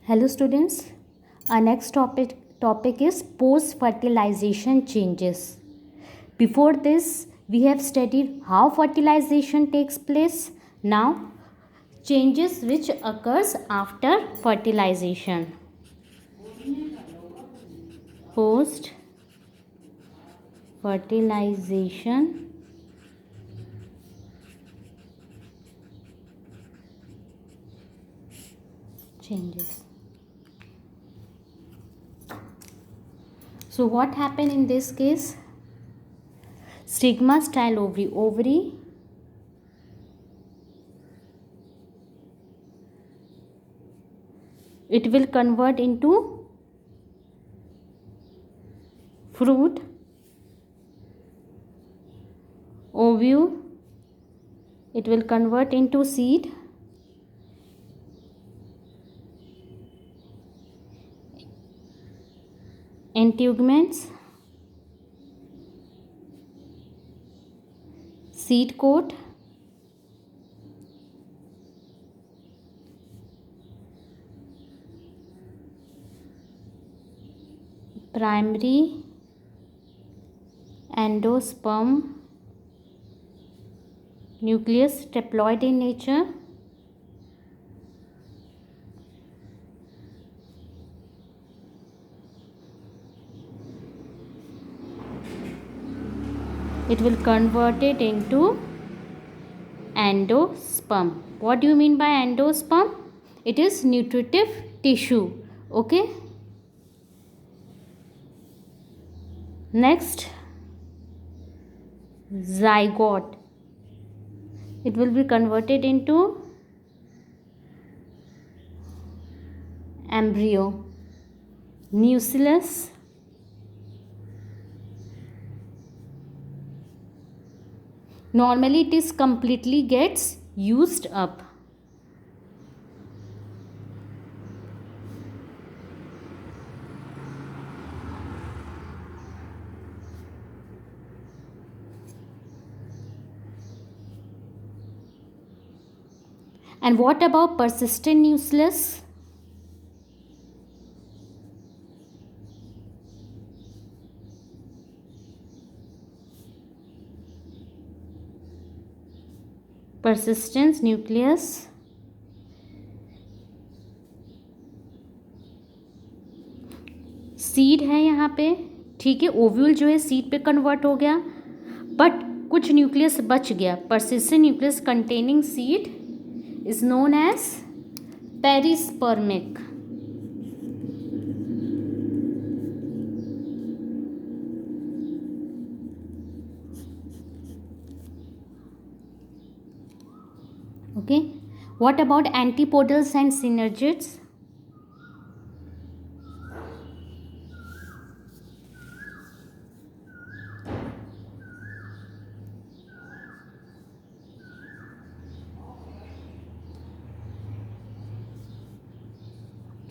Hello students, our next topic is post fertilization changes. Before this we have studied how fertilization takes place. Now changes which occurs after fertilization. Post fertilization changes. So what happened in this case? Stigma style ovary it will convert into fruit, ovule it will convert into seed, integuments, seed coat, primary endosperm, nucleus diploid in nature, it will convert it into endosperm. What do you mean by endosperm? It is nutritive tissue. Okay. Next, zygote. It will be converted into embryo. Nucleus, normally it is completely gets used up. And what about persistent nucleus? Persistence nucleus seed है यहाँ पे, ठीक है. Ovule जो है seed पे convert हो गया, बट कुछ न्यूक्लियस बच गया. persistent nucleus containing seed is known as perispermic. Okay. What about antipodals and synergids?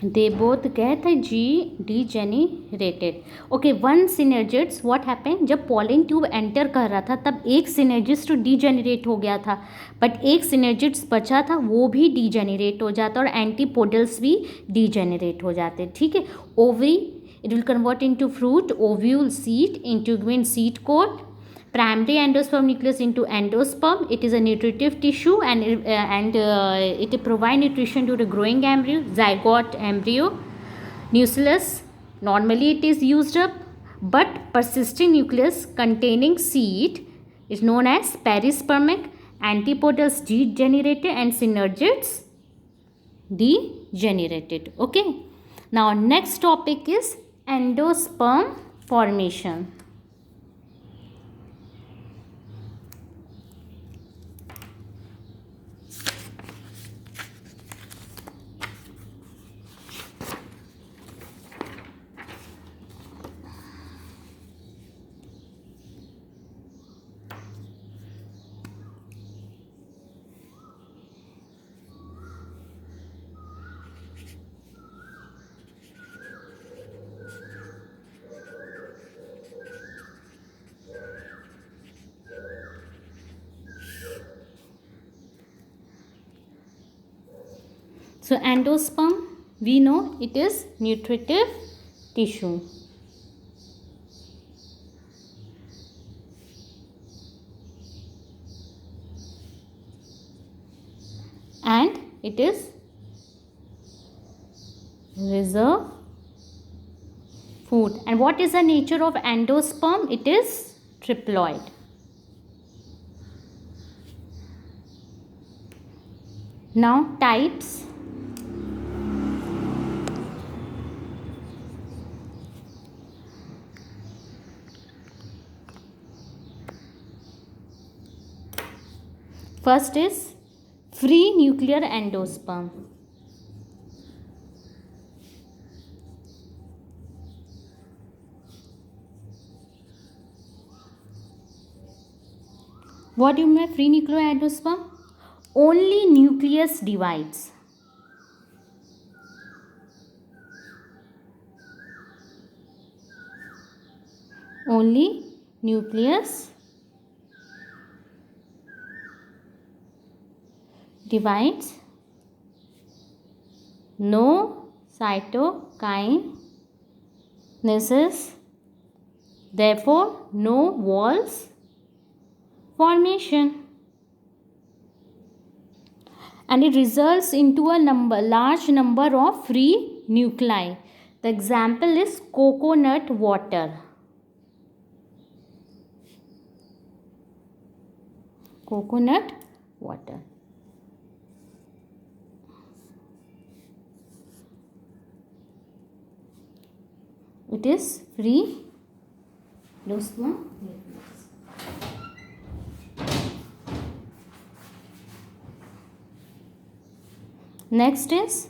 They both get degenerated. Okay, one synergids what happened, जब pollen tube enter कर रहा था तब एक synergist तो degenerate हो गया था, but एक synergist बचा था वो भी degenerate हो जाता और antipodals भी degenerate हो जाते. ठीक है. Ovary it will convert into fruit, ovule seed, integument seed coat, primary endosperm nucleus into endosperm. It is a nutritive tissue and it provide nutrition to the growing embryo. Zygote embryo. Nucleus normally it is used up, but persisting nucleus containing seed is known as perispermic. Antipodals degenerated and synergids degenerated. Okay. Now next topic is endosperm formation. So endosperm We know it is nutritive tissue. And it is reserve food. And what is the nature of endosperm? It is triploid. Now types. First is free nuclear endosperm. What do you mean by free nuclear endosperm? Only nucleus divides. Only nucleus divides. No cytokinesis. Therefore, no walls formation. And it results into a large number of free nuclei. The example is coconut water. Coconut water. It is free endosperm. Next is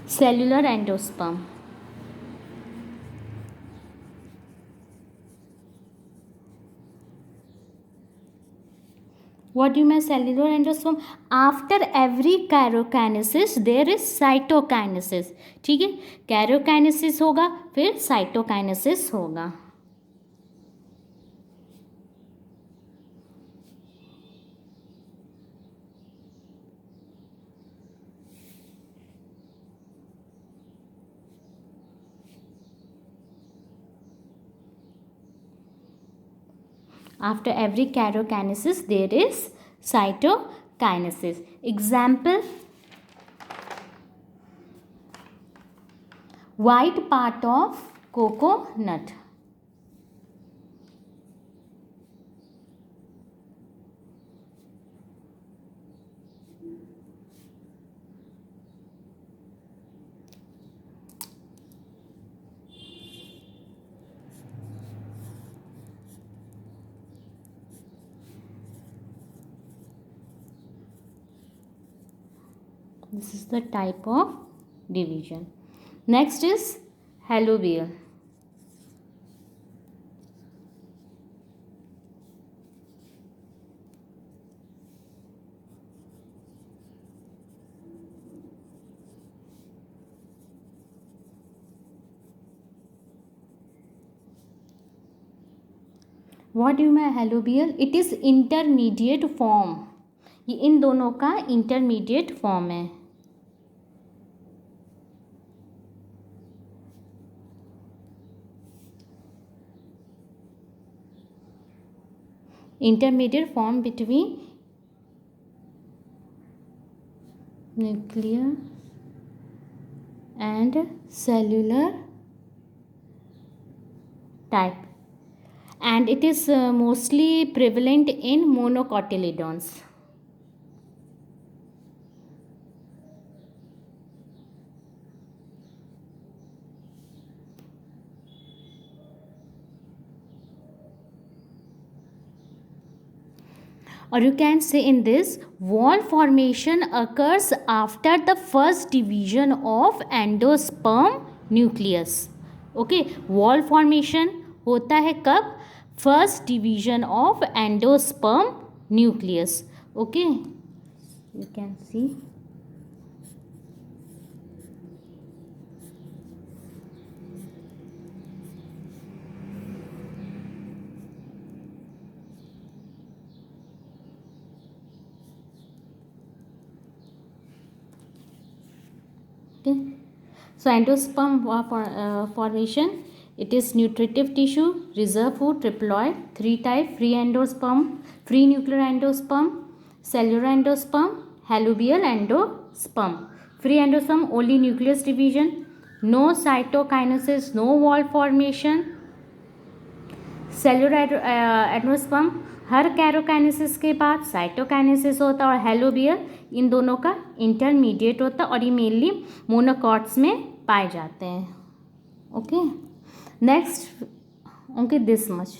cellular endosperm. What do you mean cellular endosperm? After every कैरोकाइनेसिस there is cytokinesis. ठीक है, कैरोकाइनेसिस होगा फिर cytokinesis होगा. After every karokinesis, there is cytokinesis. Example, white part of coconut. This is the type of division. Next is halobia. What do you mean halobial? It is intermediate form. ये इन दोनों का intermediate form है. Intermediate form between nuclear and cellular type, and it is mostly prevalent in monocotyledons. Or you can say in this, wall formation occurs after the first division of endosperm nucleus. Okay, wall formation होता है कब? First division of endosperm nucleus. Okay, you can see. Okay, so endosperm formation, it is nutritive tissue, reserve food, triploid, 3 type: free endosperm, free nuclear endosperm, cellular endosperm, halluvial endosperm. Free endosperm only nucleus division, no cytokinesis, no wall formation. Cellular endosperm हर karyokinesis के बाद cytokinesis होता है, और helobial इन दोनों का intermediate होता है, और ये मेनली मोनोकॉट्स में पाए जाते हैं. Okay, next, okay, this much.